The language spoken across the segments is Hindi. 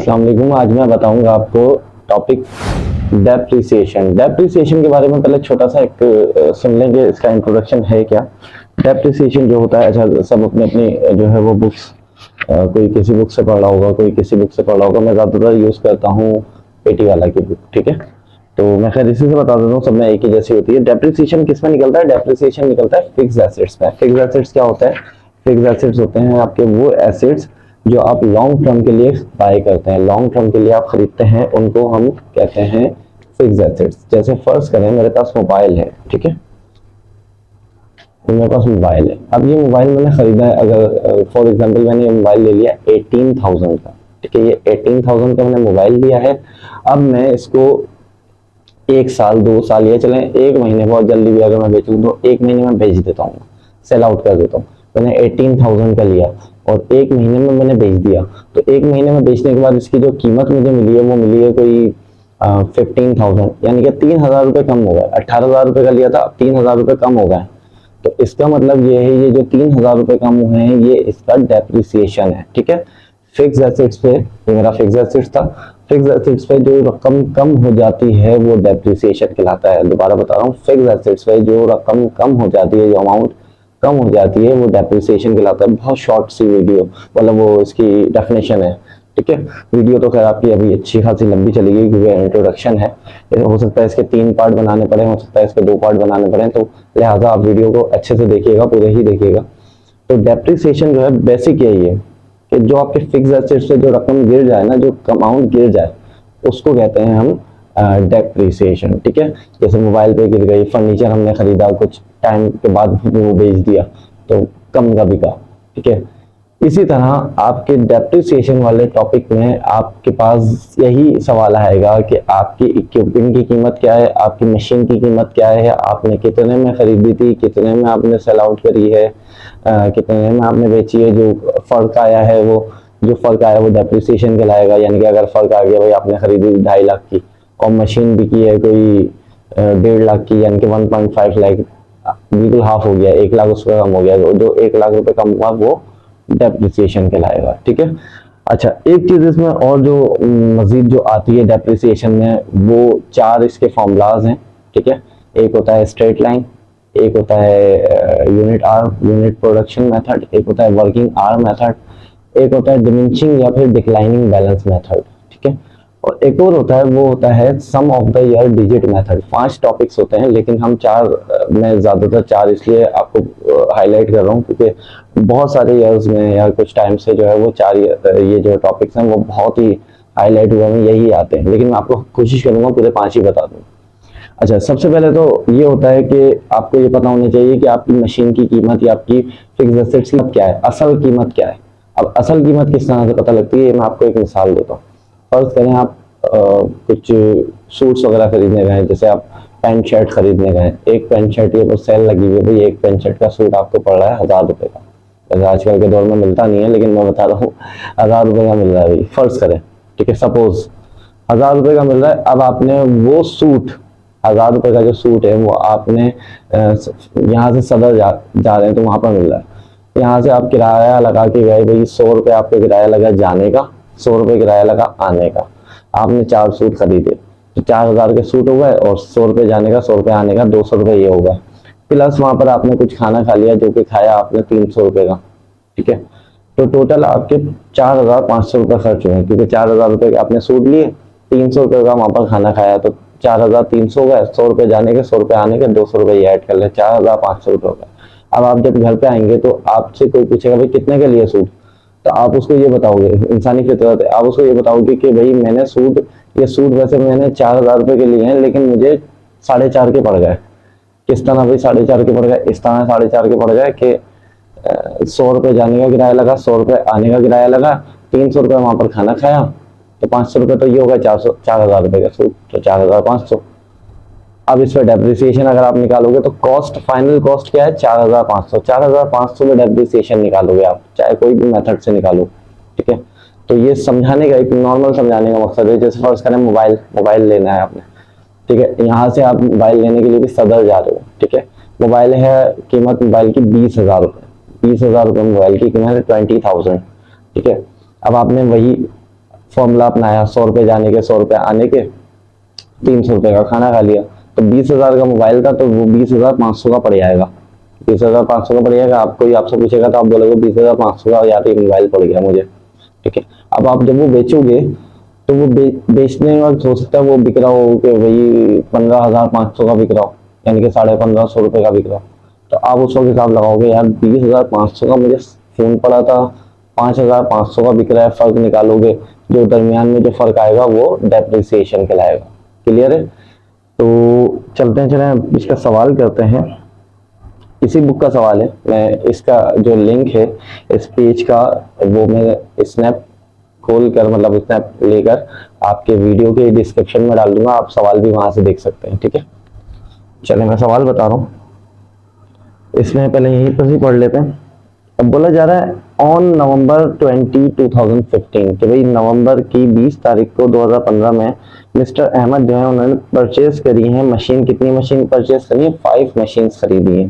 अस्सलाम वालेकुम। आज मैं बताऊंगा आपको टॉपिक डेप्रिसिएशन। डेप्रिसिएशन के बारे में पहले छोटा सा एक सुन लेंगे, इसका इंट्रोडक्शन है क्या। डेप्रिसिएशन जो होता है, अच्छा सब अपने अपनी जो है वो बुक्स, कोई किसी बुक से पढ़ रहा होगा, कोई किसी बुक से पढ़ रहा होगा। मैं ज़्यादातर यूज़ करता हूँ पेटी वाला की बुक, ठीक है। तो मैं खैर इसी से बता देता हूँ, सब में एक ही जैसी होती है। डेप्रिसिएशन किस में निकलता है? डेप्रिसिएशन निकलता है फिक्स एसेट्स में। फिक्स एसेट्स क्या होता है? फिक्स एसेट्स होते हैं आपके वो एसेट्स जो आप लॉन्ग टर्म के लिए बाय करते हैं, लॉन्ग टर्म के लिए आप खरीदते हैं, उनको हम कहते हैं फिक्स एसेट्स। जैसे फर्स्ट करें, मेरे पास मोबाइल है, ठीक है, तो मेरे पास मोबाइल है। अब ये मोबाइल मैंने खरीदा है, अगर फॉर एग्जांपल मैंने ये मोबाइल ले लिया 18,000 का, ठीक है, ये 18,000 का मैंने मोबाइल लिया है। अब मैं इसको 1 साल 2 साल या चलें 1 महीने, बहुत जल्दी भी अगर मैं बेचूं तो 1 महीने में बेच देता हूँ, सेल आउट कर देता हूँ। मैंने 18,000 का लिया और 1 महीने में मैंने बेच दिया, तो 1 महीने में बेचने के बाद इसकी जो कीमत मुझे मिली है वो मिली है कोई 15,000, यानी कि 3,000 रुपये कम हो गए। 18,000 रुपये का लिया था, अब 3,000 रुपये कम हो गए। तो इसका मतलब ये है, ये जो 3,000 रुपये कम हुए हैं ये इसका डेप्रिसिएशन है, ठीक है। फिक्स एसेट्स पे, ये मेरा फिक्स एसेट्स था, फिक्स एसेट्स पे जो रकम कम हो जाती है वो डेप्रिसिएशन कहलाता है। दोबारा बता रहा हूँ, फिक्स एसेट्स पे जो रकम कम हो जाती है, जो अमाउंट कम हो जाती है वो डेप्रिसिएशन कहलाता है। बहुत शॉर्ट सी वीडियो, मतलब वो इसकी डेफिनेशन है, ठीक है। वीडियो तो खैर आपकी अभी अच्छी खासी लंबी चलेगी क्योंकि इंट्रोडक्शन है, हो सकता है इसके 3 पार्ट बनाने पड़े, हो सकता है इसके 2 पार्ट बनाने पड़े, तो लिहाजा आप वीडियो को अच्छे से देखिएगा, पूरे ही देखिएगा। तो डेप्रिसिएशन जो है बेसिक यही है कि जो आपके फिक्स एसेट से जो रकम गिर जाए ना, जो अमाउंट गिर जाए, उसको कहते हैं हम डेप्रिसिएशन, ठीक है। जैसे मोबाइल पे गिर गई, फर्नीचर हमने खरीदा, कुछ टाइम के बाद वो बेच दिया तो कम का बिका, ठीक है। इसी तरह आपके डेप्रिसिएशन वाले टॉपिक में आपके पास यही सवाल आएगा कि आपकी इक्विपमेंट की कीमत क्या है, आपकी मशीन की कीमत क्या है, आपने कितने में खरीदी थी, कितने में आपने सेल आउट करी है, कितने में आपने बेची है। जो फर्क आया है वो डेप्रिसिएशन कहलाएगा। यानी कि अगर फर्क आ गया, भाई आपने खरीदी 2.5 लाख की और मशीन बिकी है कोई 1.5 लाख की, यानी कि 1.5 लाख, बिल्कुल हाफ हो गया, 1 लाख उसका कम हो गया, जो 1 लाख रुपए कम हुआ वो डेप्रिसिएशन कहलाएगा, ठीक है। अच्छा, एक चीज इसमें और जो मजीद जो आती है डेप्रिसिएशन में, वो 4 इसके फॉर्मूलाज हैं, ठीक है। एक होता है स्ट्रेट लाइन, एक होता है unit arm, unit production method, एक होता है वर्किंग आर्म मेथड, एक होता है डिमिनिशिंग या फिर डिक्लाइनिंग बैलेंस मेथड, ठीक है। और एक और होता है, वो होता है sum of the year digit method. 5 topics होते हैं, लेकिन हम 4, मैं ज्यादातर 4 इसलिए आपको हाईलाइट कर रहा हूँ क्योंकि बहुत सारे ईयर्स में या कुछ टाइम से जो है वो 4 ये जो टॉपिक्स हैं वो बहुत ही हाईलाइट हुए हैं, यही आते हैं, लेकिन मैं आपको कोशिश करूंगा पूरे 5 ही बता दूं। अच्छा, सबसे पहले तो ये होता है कि आपको ये पता होना चाहिए कि आपकी मशीन की कीमत या आपकी फिक्स एसेट्स की कीमत क्या है, असल कीमत क्या है। अब असल कीमत किस तरह से पता लगती है, मैं आपको एक मिसाल देता हूँ। फर्ज करें आप कुछ सूट्स वगैरह खरीदने गए, जैसे आप पैंट शर्ट खरीदने गए, एक पैंट शर्ट ये सेल लगी हुई है, भाई एक पैंट शर्ट का सूट आपको पड़ रहा है 1,000 रुपए का। वैसे आजकल के दौर में मिलता नहीं है, लेकिन मैं बता रहा हूँ 1,000 रुपए का मिल रहा है भाई, फर्ज करें, ठीक है, सपोज 1,000 रुपए का मिल रहा है। अब आपने वो सूट, 1,000 रुपए का जो सूट है वो आपने यहाँ से सदर जा रहे हैं तो वहां पर मिल रहा है। यहाँ से आप किराया लगा के गए, भाई 100 रुपये आपको किराया लगा जाने का, 100 रुपये किराया लगा आने का। आपने 4 सूट खरीदे तो 4,000 के सूट हो गए, और 100 रुपये जाने का, 100 रुपये आने का, 200 रुपये ये होगा। प्लस वहां पर आपने कुछ खाना खा लिया, जो कि खाया आपने 300 रुपये का, ठीक है। तो टोटल आपके 4,500 रुपये खर्च हुए, क्योंकि 4,000 रुपये के आपने सूट लिए, 300 रुपये का वहां पर खाना खाया, तो 4,300 हो गए। 100 रुपये जाने के, 100 रुपये आने के, 200 रुपये ये ऐड कर ले, 4,500 रुपये हो गए। अब आप जब घर पे आएंगे तो आपसे कोई पूछेगा भाई कितने के लिए सूट, तो आप उसको ये बताओगे, इंसानी फितरत है, आप उसको ये बताओगे कि भाई मैंने सूट, ये सूट वैसे मैंने 4,000 रुपये के लिए हैं, लेकिन मुझे 4.5 के पड़ गए। किस तरह भाई 4.5 के पड़ गए? इस तरह 4.5 के पड़ गए कि 100 रुपये जाने का किराया लगा, 100 रुपये आने का किराया लगा, 300 रुपये वहां पर खाना खाया, तो 500 रुपये तो ये होगा 4,000 रुपये का सूट, तो 4,500। अब इस पर डेप्रिसिएशन अगर आप निकालोगे तो कॉस्ट, फाइनल कॉस्ट क्या है? 4,500। 4,500 में डेप्रिसिएशन निकालोगे आप, चाहे कोई भी मेथड से निकालो, ठीक है। तो ये समझाने का, एक नॉर्मल समझाने का मकसद है। जैसे फर्स्ट करें, मोबाइल लेना है आपने, ठीक है। यहाँ से आप मोबाइल लेने के लिए भी सदर जा रहे हो, ठीक है। मोबाइल है, कीमत मोबाइल की 20,000 रुपये, 20,000 रुपये मोबाइल की कीमत है, 20,000, ठीक है। अब आपने वही फॉर्मूला अपनाया, 100 रुपये जाने के 100 रुपये आने के, 300 रुपये का खाना खा लिया, तो 20,000 का मोबाइल था तो वो 20,500 का पड़ जाएगा। 20,500 का पड़ जाएगा। आप कोई आपसे पूछेगा तो आप बोलोगे 20,500 का यार ये मोबाइल पड़ गया मुझे, ठीक है। अब आप जब वो बेचोगे तो वो बेचने के वक्त हो सकता है वो बिक रहा हो कि भाई 15,500 का बिक रहा हो, यानी कि 1550 रुपये का बिक रहा हो, तो आप उस वक्त हिसाब लगाओगे यार 20,500 का मुझे फोन पड़ा था, 5,500 का बिक रहा है, फर्क निकालोगे, जो दरमियान में जो फर्क आएगा वो डेप्रिसिएशन कहलाएगा। क्लियर है? तो चलते हैं, चलें इसका सवाल करते हैं। इसी बुक का सवाल है, मैं इसका जो लिंक है इस पेज का वो मैं स्नैप खोल कर मतलब स्नैप लेकर आपके वीडियो के डिस्क्रिप्शन में डाल दूंगा, आप सवाल भी वहां से देख सकते हैं, ठीक है। चलिए मैं सवाल बता रहा हूँ, इसमें पहले यहीं पर ही पढ़ लेते हैं। अब बोला जा रहा है ऑन नवंबर 20, 2015 कि भाई नवंबर की 20 तारीख को 2015 में मिस्टर अहमद जो है उन्होंने परचेज करी है मशीन। कितनी मशीन परचेज करी है? 5 मशीन खरीदी है,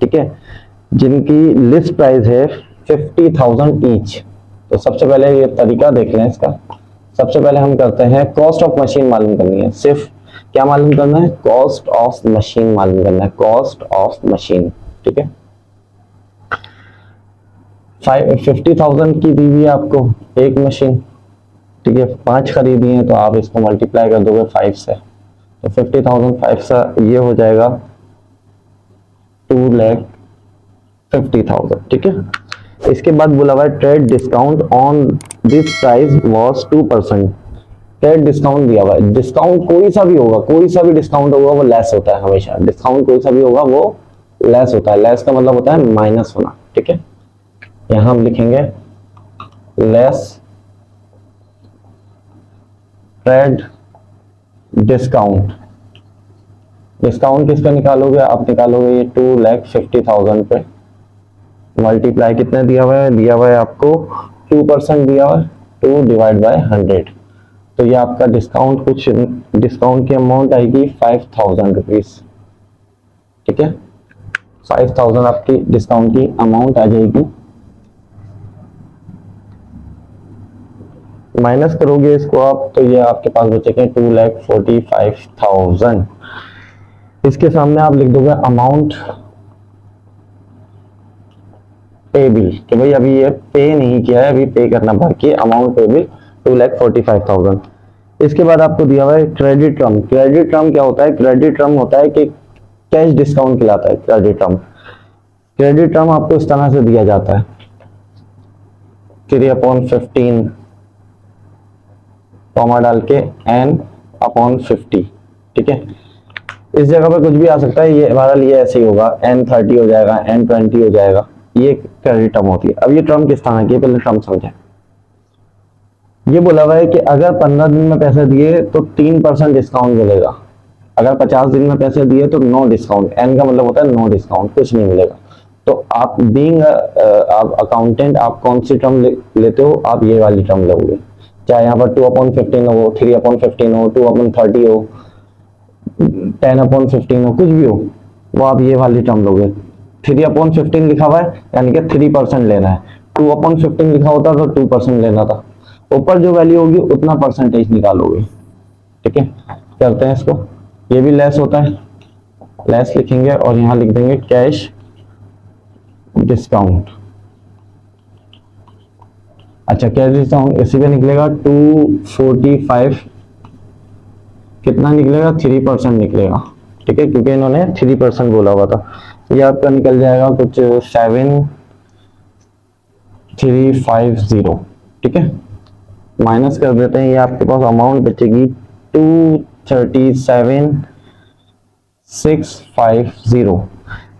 ठीक है, जिनकी लिस्ट प्राइस है 50,000 ईच। तो सबसे पहले ये तरीका देख लें इसका। सबसे पहले हम करते हैं कॉस्ट ऑफ मशीन मालूम करनी है। सिर्फ क्या मालूम करना है? कॉस्ट ऑफ मशीन मालूम करना है, कॉस्ट ऑफ मशीन, ठीक है। 50,000 की दी हुई है आपको एक मशीन, ठीक है, 5 खरीदी है तो आप इसको मल्टीप्लाई कर दोगे 5 से, तो 50,000 5 से ये हो जाएगा 2,50,000, ठीक है। इसके बाद बोला हुआ है trade discount on this price was 2%। Trade discount दिया हुआ है। डिस्काउंट कोई सा भी होगा, कोई सा भी डिस्काउंट होगा वो लेस होता है हमेशा। डिस्काउंट कोई सा भी होगा वो लेस होता है। लेस का मतलब होता है माइनस होना, ठीक है। यहां हम लिखेंगे लेस ट्रेड डिस्काउंट। डिस्काउंट किस पे निकालोगे? आप निकालोगे ये 2,50,000 पे, मल्टीप्लाई कितने दिया हुआ है? दिया हुआ है आपको 2% दिया हुआ है, 2 डिवाइड बाय 100, तो ये आपका डिस्काउंट कुछ डिस्काउंट की अमाउंट आएगी 5,000 रुपीज, ठीक है। 5,000 आपकी डिस्काउंट की अमाउंट आ जाएगी। माइनस करोगे इसको आप तो ये आपके पास बचेंगे 2,45,000। इसके सामने आप लिख दोगे अमाउंट पेबल कि भाई अभी ये पे नहीं किया है, अभी पे करना बाकी है। Amount payable 2,45,000। इसके बाद आपको दिया हुआ है क्रेडिट टर्म। क्रेडिट टर्म क्या होता है? क्रेडिट टर्म होता है कि कैश डिस्काउंट कहलाता है क्रेडिट टर्म। क्रेडिट टर्म आपको इस तरह से दिया जाता है 3/15 कॉमा डाल के n/50, ठीक है। इस जगह पर कुछ भी आ सकता है, ये हमारा लिए ऐसे ही होगा, n30 हो जाएगा, n20 हो जाएगा, ये क्रेडिट टर्म होती है। अब ये टर्म किस तरह की है पहले टर्म समझें। ये बोला हुआ है कि अगर 15 दिन में पैसे दिए तो 3% डिस्काउंट मिलेगा, अगर 50 दिन में पैसे दिए तो नो डिस्काउंट। एन का मतलब होता है नो डिस्काउंट, कुछ नहीं मिलेगा। तो आप बीइंग आप अकाउंटेंट आप कौन सी टर्म लेते हो? आप ये वाली टर्म लोगे, चाहे यहाँ पर 2/15 हो, 3/15 हो, 2/30 हो, 10/15 हो, कुछ भी हो, वो आप ये वाली टर्म लोगे। 3/15 लिखा हुआ है यानी कि 3% लेना है, 2/15 लिखा होता तो 2% लेना था। ऊपर जो वैल्यू होगी उतना परसेंटेज निकालोगे, ठीक है। करते हैं इसको, ये भी लेस होता है, लेस लिखेंगे और यहां लिख देंगे कैश डिस्काउंट। अच्छा, कैश डिस्काउंट इसी पे निकलेगा 245, कितना निकलेगा? 3% निकलेगा, ठीक है, क्योंकि इन्होंने 3% बोला हुआ था। ये आपका निकल जाएगा कुछ 7,350, ठीक है। माइनस कर देते हैं, ये आपके पास अमाउंट बचेगी 237,650।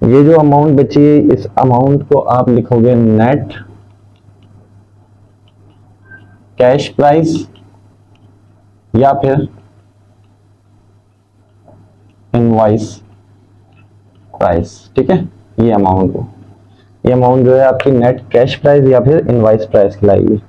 ये जो अमाउंट बची है इस अमाउंट को आप लिखोगे नेट कैश प्राइस या फिर इनवॉइस प्राइस, ठीक है। ये अमाउंट जो है आपकी नेट कैश प्राइस या फिर इनवॉइस प्राइस कहलाएगी।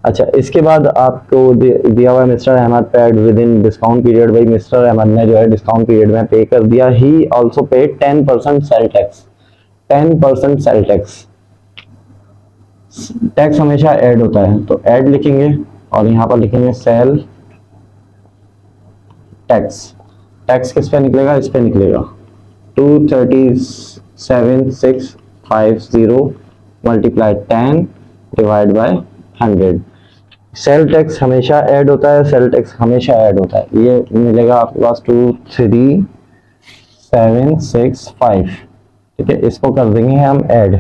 अच्छा, इसके बाद आपको दिया हुआ है mister Ahmed paid within discount period. भाई मिस्टर अहमद ने जो है डिस्काउंट पीरियड में पे कर दिया। He also paid 10% sale tax. 10% sale tax, tax हमेशा ऐड होता है तो ऐड लिखेंगे और यहाँ पर लिखेंगे सेल टैक्स। टैक्स किस पे निकलेगा, इस पे निकलेगा 237,650 multiply 10 divide by 100। Sale tax हमेशा ऐड होता है, सेल टैक्स हमेशा ऐड होता है। ये मिलेगा आपके पास 23765, ठीक है। इसको कर देंगे हम ऐड।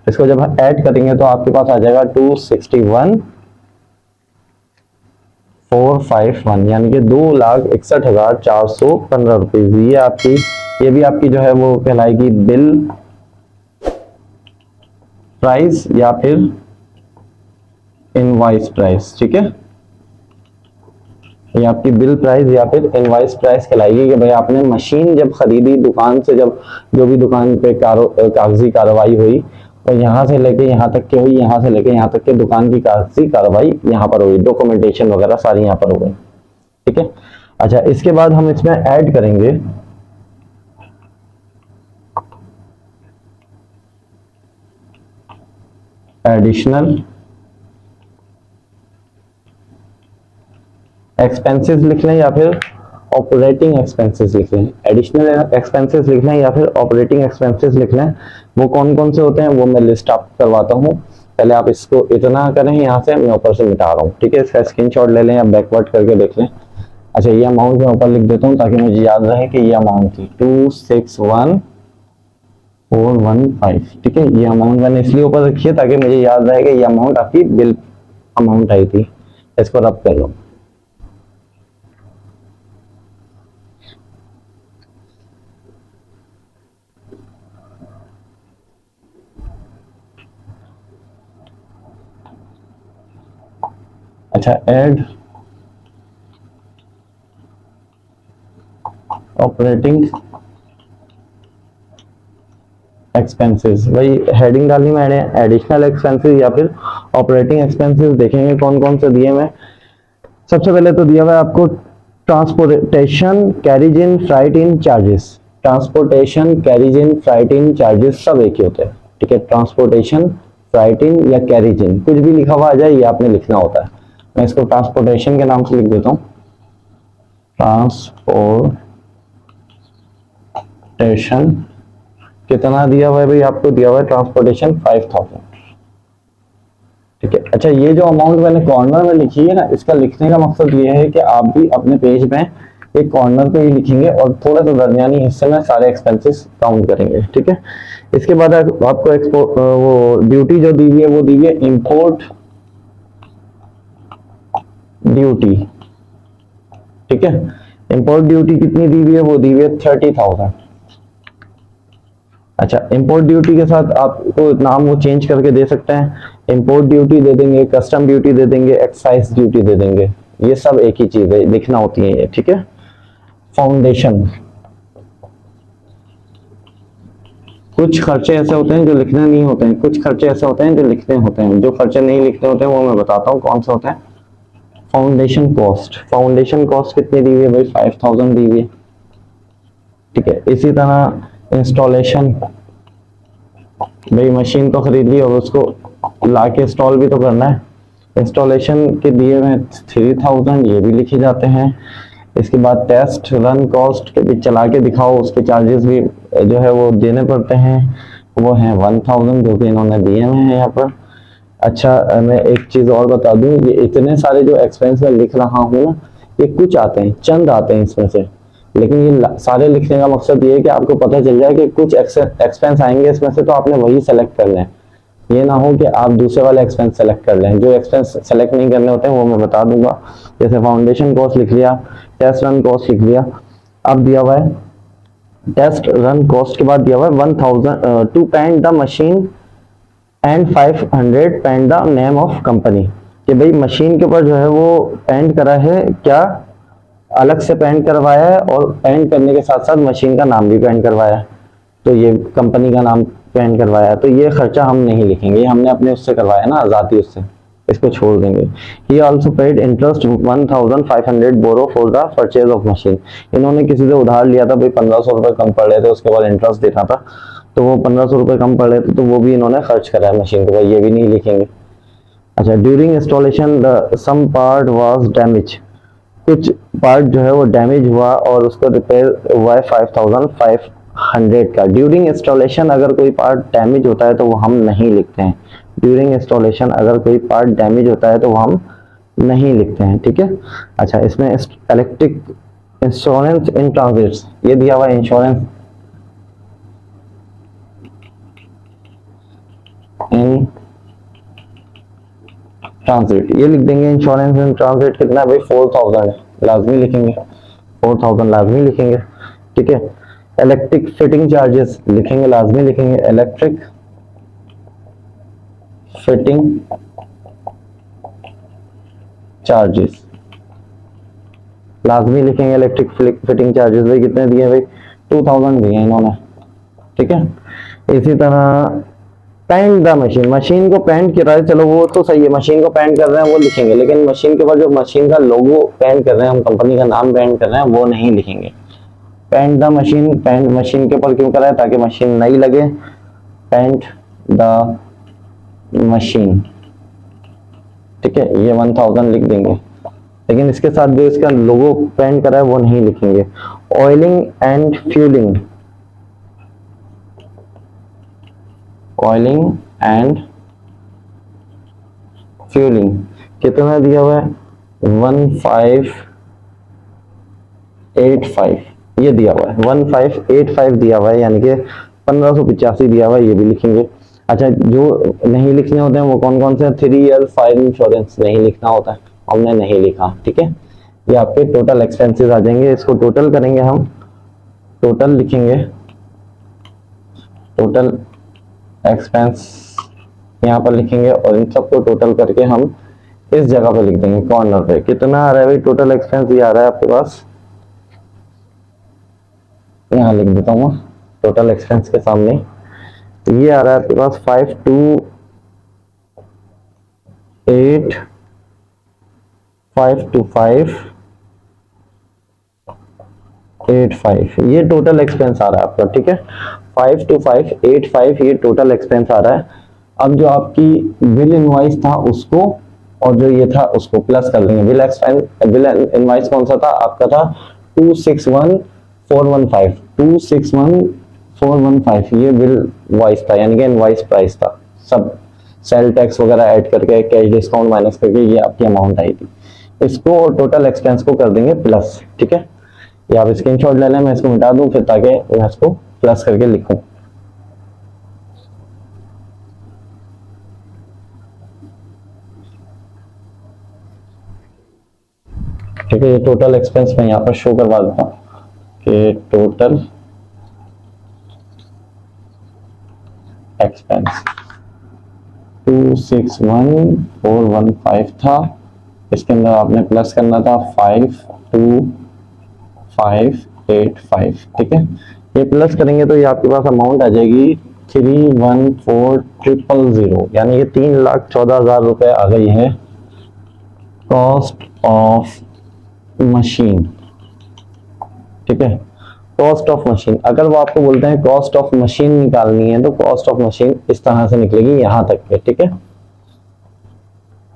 इसको जब हम ऐड करेंगे तो आपके पास आ जाएगा 261,451, यानी कि 2,61,415 रुपीज। ये भी आपकी जो है वो कहलाएगी बिल प्राइस या फिर इनवॉइस प्राइस, ठीक है। ये आपकी बिल प्राइस या फिर इनवॉइस प्राइस कहलाएगी कि भाई आपने मशीन जब खरीदी दुकान से, जब जो भी दुकान पे कागजी कार्रवाई हुई और यहाँ से लेके यहाँ तक के हुई, यहाँ से लेके यहाँ तक के दुकान की कागजी कार्रवाई यहाँ पर हुई, डॉक्यूमेंटेशन वगैरह सारी यहाँ पर हो गई, ठीक है। अच्छा, इसके बाद हम इसमें ऐड करेंगे एडिशनल एक्सपेंसेस लिख लें या फिर ऑपरेटिंग एक्सपेंसेस लिख लें। एडिशनल एक्सपेंसेस लिख लें या फिर ऑपरेटिंग एक्सपेंसेस लिख लें। वो कौन कौन से होते हैं वो मैं लिस्ट आप करवाता हूँ। पहले आप इसको इतना करें, यहाँ से मैं ऊपर से मिटा रहा हूँ, ठीक है। इसका स्क्रीनशॉट ले लें या बैकवर्ड करके देख लें। अच्छा, ये अमाउंट मैं ऊपर लिख देता हूँ ताकि मुझे याद रहे कि ये अमाउंट थी 261,415, ठीक है। ये अमाउंट मैंने इसलिए ऊपर रखी है ताकि मुझे याद रहे कि ये अमाउंट आपकी बिल अमाउंट आई थी। इसको रब कर लो। अच्छा, ऐड ऑपरेटिंग एक्सपेंसेस, वही हेडिंग डालनी मैंने, एडिशनल एक्सपेंसेस या फिर ऑपरेटिंग एक्सपेंसेस। देखेंगे कौन कौन से दिए मैं। सबसे पहले तो दिया हुआ है आपको ट्रांसपोर्टेशन, कैरिज इन, फ्राइट इन चार्जेस। ट्रांसपोर्टेशन, कैरिज इन, फ्राइट इन चार्जेस सब एक ही होते हैं, ठीक है। ट्रांसपोर्टेशन, फ्राइट इन या कैरिज इन, कुछ भी लिखा हुआ आ जाए ये आपने लिखना होता है। मैं इसको ट्रांसपोर्टेशन के नाम से लिख देता हूँ। ट्रांसपोर्टेशन कितना दिया हुआ है भाई, आपको दिया हुआ है ट्रांसपोर्टेशन 5,000, ठीक है। अच्छा, ये जो अमाउंट मैंने कॉर्नर में लिखी है ना, इसका लिखने का मकसद ये है कि आप भी अपने पेज में एक कॉर्नर पे ही लिखेंगे और थोड़ा सा दरमियानी हिस्से में सारे एक्सपेंसेस काउंट करेंगे, ठीक है। इसके बाद आपको वो ड्यूटी जो दी हुई है वो दी हुई है इंपोर्ट ड्यूटी, ठीक है। इंपोर्ट ड्यूटी कितनी दी हुई है, वो दी हुई है 30,000। अच्छा, इंपोर्ट ड्यूटी के साथ आपको नाम वो चेंज करके दे सकते हैं। इंपोर्ट ड्यूटी दे देंगे, कस्टम ड्यूटी दे देंगे, एक्साइज ड्यूटी दे देंगे, ये सब एक ही चीज है, लिखना होती है ये, ठीक है। फाउंडेशन, कुछ खर्चे ऐसे होते हैं जो लिखने नहीं होते हैं, कुछ खर्चे ऐसे होते हैं जो लिखने होते हैं। जो खर्चे नहीं लिखने होते हैं वो मैं बताता हूँ कौन से होते हैं। फाउंडेशन कॉस्ट, फाउंडेशन कॉस्ट कितनी दी हुई है भाई, 5,000 दी हुई है, ठीक है। इसी तरह इंस्टॉलेशन, भाई मशीन तो खरीद ली और उसको लाके इंस्टॉल भी तो करना है। इंस्टॉलेशन के दिए हुए 3,000, ये भी लिखे जाते हैं। इसके बाद टेस्ट रन कॉस्ट के भी चला के दिखाओ, उसके चार्जेस भी जो है वो देने पड़ते हैं, वो हैं 1,000 जो कि इन्होंने दिए हुए हैं यहाँ पर। अच्छा, मैं एक चीज और बता दूं, ये इतने सारे जो एक्सपेंस में लिख रहा हूँ ना, ये कुछ आते हैं, चंद आते हैं इसमें से, लेकिन ये सारे लिखने का मकसद ये है कि आपको पता चल जाए कि कुछ एक्सपेंस आएंगे इसमें से, तो आपने वही सेलेक्ट कर लें। ये ना हो कि आप दूसरे वाले एक्सपेंस सेलेक्ट कर लें। जो एक्सपेंस सेलेक्ट नहीं करने होते हैं वो मैं बता दूंगा। जैसे फाउंडेशन कॉस्ट लिख लिया, टेस्ट रन कॉस्ट लिख लिया। अब दिया हुआ है टेस्ट रन कॉस्ट के बाद दिया हुआ है 1,000 to paint the machine and 500 paint the name of company, कि भाई मशीन के ऊपर जो है वो पेंट करा है, क्या अलग से पेंट करवाया है और पेंट करने के साथ साथ मशीन का नाम भी पेंट करवाया है, तो ये कंपनी का नाम पेंट करवाया है, तो ये खर्चा हम नहीं लिखेंगे, हमने अपने उससे करवाया ना, आजादी उससे, इसको छोड़ देंगे। He also paid interest 1,500 borrow for the purchase of machine, इन्होंने किसी से उधार लिया था भाई, 1,500 रुपए कम पड़ रहे थे, उसके बाद इंटरेस्ट देना था, तो वो 1,500 रुपए कम पड़ रहे थे, तो वो भी इन्होंने खर्च करा है मशीन को, ये भी नहीं लिखेंगे। अच्छा, during installation the some part was damage, कुछ पार्ट जो है वो डैमेज हुआ और उसको रिपेयर हुआ है 5500 का। ड्यूरिंग इंस्टॉलेशन अगर कोई पार्ट डैमेज होता है तो वो हम नहीं लिखते हैं। ड्यूरिंग इंस्टॉलेशन अगर कोई पार्ट डैमेज होता है तो वो हम नहीं लिखते हैं, ठीक है। अच्छा, इसमें इलेक्ट्रिक इंश्योरेंस इन ट्रांजिट, ये दिया हुआ इंश्योरेंस इन ट्रांजिट, ये लिख देंगे। इंश्योरेंस इन ट्रांजिट कितना है भाई, 4000 है, लाजमी लिखेंगे, 4000 लाजमी लिखेंगे, ठीक है। इलेक्ट्रिक फिटिंग चार्जेस लिखेंगे, लाजमी लिखेंगे, इलेक्ट्रिक फिटिंग चार्जेस लाजमी लिखेंगे। इलेक्ट्रिक फिटिंग चार्जेस भाई कितने दिए भाई, 2000 दिए इन्होंने, ठीक है। इसी तरह पेंट द मशीन, मशीन को पेंट कर रहा है, चलो वो तो सही है, मशीन को पेंट कर रहे हैं वो लिखेंगे, लेकिन मशीन के ऊपर जो मशीन का लोगो पेंट कर रहे हैं, हम कंपनी का नाम पेंट कर रहे हैं, वो नहीं लिखेंगे। Paint the machine, paint machine के ऊपर क्यों कर रहा है, ताकि मशीन नई लगे। पेंट द मशीन, ठीक है, ये 1000 लिख देंगे, लेकिन इसके साथ जो इसका लोगो पेंट करा है वो नहीं लिखेंगे। Oiling and fuelling, oiling and fuelling कितना दिया हुआ है, 1585 ये दिया हुआ है, 1585 दिया हुआ है, यानी कि 1585 दिया हुआ है, ये भी लिखेंगे। अच्छा, जो नहीं लिखने होते हैं वो कौन कौन से, 3 ईयर फायर इंश्योरेंस नहीं लिखना होता है, हमने नहीं लिखा, ठीक है। ये आपके टोटल एक्सपेंसेस आ जाएंगे, इसको टोटल करेंगे हम, टोटल लिखेंगे, टोटल एक्सपेंस यहाँ पर लिखेंगे और इन सबको टोटल करके हम इस जगह पर लिख देंगे कॉर्नर पे। कितना आ रहा है भाई टोटल एक्सपेंस, ये आ रहा है आपके पास, यहाँ लिख देता हूँ टोटल एक्सपेंस के सामने, ये आ रहा है आपके पास 52585, ये टोटल एक्सपेंस आ रहा है आपका, ठीक है। 52585 ये टोटल एक्सपेंस आ रहा है। अब जो आपकी बिल इनवॉइस था उसको और जो ये था उसको प्लस कर देंगे। बिल इनवॉइस कौन सा था आपका, था 261415, 261415 ये बिल वॉइस था, यानी कि इनवॉइस प्राइस था, सब सेल टैक्स वगैरह ऐड करके, कैश डिस्काउंट माइनस करके ये आपकी अमाउंट आई थी। इसको और टोटल एक्सपेंस को कर देंगे प्लस, ठीक है। ये आप स्क्रीनशॉट ले लें, मैं इसको मिटा दूं फिर, ताकि मैं इसको प्लस करके लिखूं, ठीक है। ये टोटल एक्सपेंस मैं यहाँ पर शो करवा देता हूँ कि टोटल एक्सपेंस 261415 था, इसके अंदर आपने प्लस करना था 52585, ठीक है। ये प्लस करेंगे तो ये आपके पास अमाउंट आ जाएगी 314000, यानी कि 3,14,000 रुपए आ गई है कॉस्ट ऑफ मशीन, ठीक है। कॉस्ट ऑफ मशीन, अगर वो आपको बोलते हैं कॉस्ट ऑफ मशीन निकालनी है तो कॉस्ट ऑफ मशीन इस तरह से निकलेगी यहां तक के, ठीक है।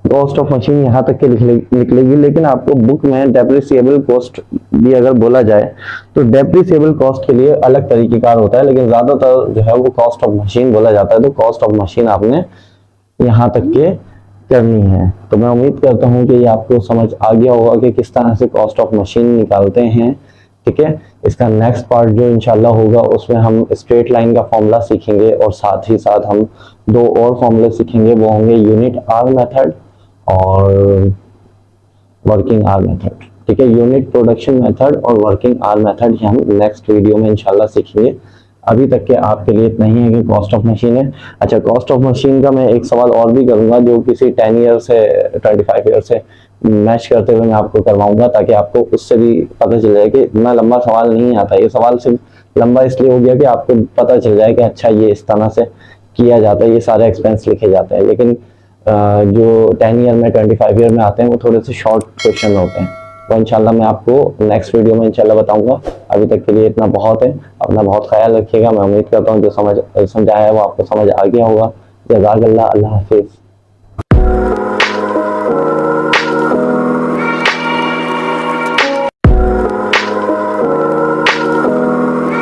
कॉस्ट ऑफ मशीन यहां तक के निकलेगी, लेकिन आपको बुक में डेप्रिसिएबल कॉस्ट भी अगर बोला जाए तो डेप्रिसिएबल कॉस्ट के लिए अलग तरीकेकार होता है, लेकिन ज्यादातर जो है वो कॉस्ट ऑफ मशीन बोला जाता है। तो कॉस्ट ऑफ मशीन आपने यहां तक के करनी है। तो मैं उम्मीद करता हूं कि ये आपको समझ आ गया होगा कि किस तरह से कॉस्ट ऑफ मशीन निकालते हैं, ठीक है। इसका नेक्स्ट पार्ट जो इंशाल्लाह होगा उसमें हम स्ट्रेट लाइन का फॉर्मूला सीखेंगे और साथ ही साथ हम 2 और फॉर्मूले सीखेंगे, वो होंगे यूनिट आर मेथड और वर्किंग आर मेथड, ठीक है। यूनिट प्रोडक्शन मेथड और वर्किंग आर मेथड हम नेक्स्ट वीडियो में इंशाल्लाह सीखेंगे। अभी तक के आपके लिए इतना ही है कि कॉस्ट ऑफ मशीन है। अच्छा, कॉस्ट ऑफ मशीन का मैं एक सवाल और भी करूंगा जो किसी 10 ईयर से 25 ईयर से मैच करते हुए मैं आपको करवाऊंगा, ताकि आपको उससे भी पता चल जाए कि इतना लंबा सवाल नहीं आता। ये सवाल सिर्फ लंबा इसलिए हो गया कि आपको पता चल जाए कि अच्छा ये इस तरह से किया जाता है, ये सारे एक्सपेंस लिखे जाते हैं। लेकिन जो 10 ईयर में 25 ईयर में आते हैं वो थोड़े से शॉर्ट क्वेश्चन होते हैं, वो इंशाल्लाह मैं आपको नेक्स्ट वीडियो में इंशाल्लाह बताऊंगा। अभी तक के लिए इतना बहुत है, अपना बहुत ख्याल रखिएगा। मैं उम्मीद करता हूँ जो समझाया है वो आपको समझ आ गया होगा। जज़ाकल्लाह, अल्लाह हाफिज़।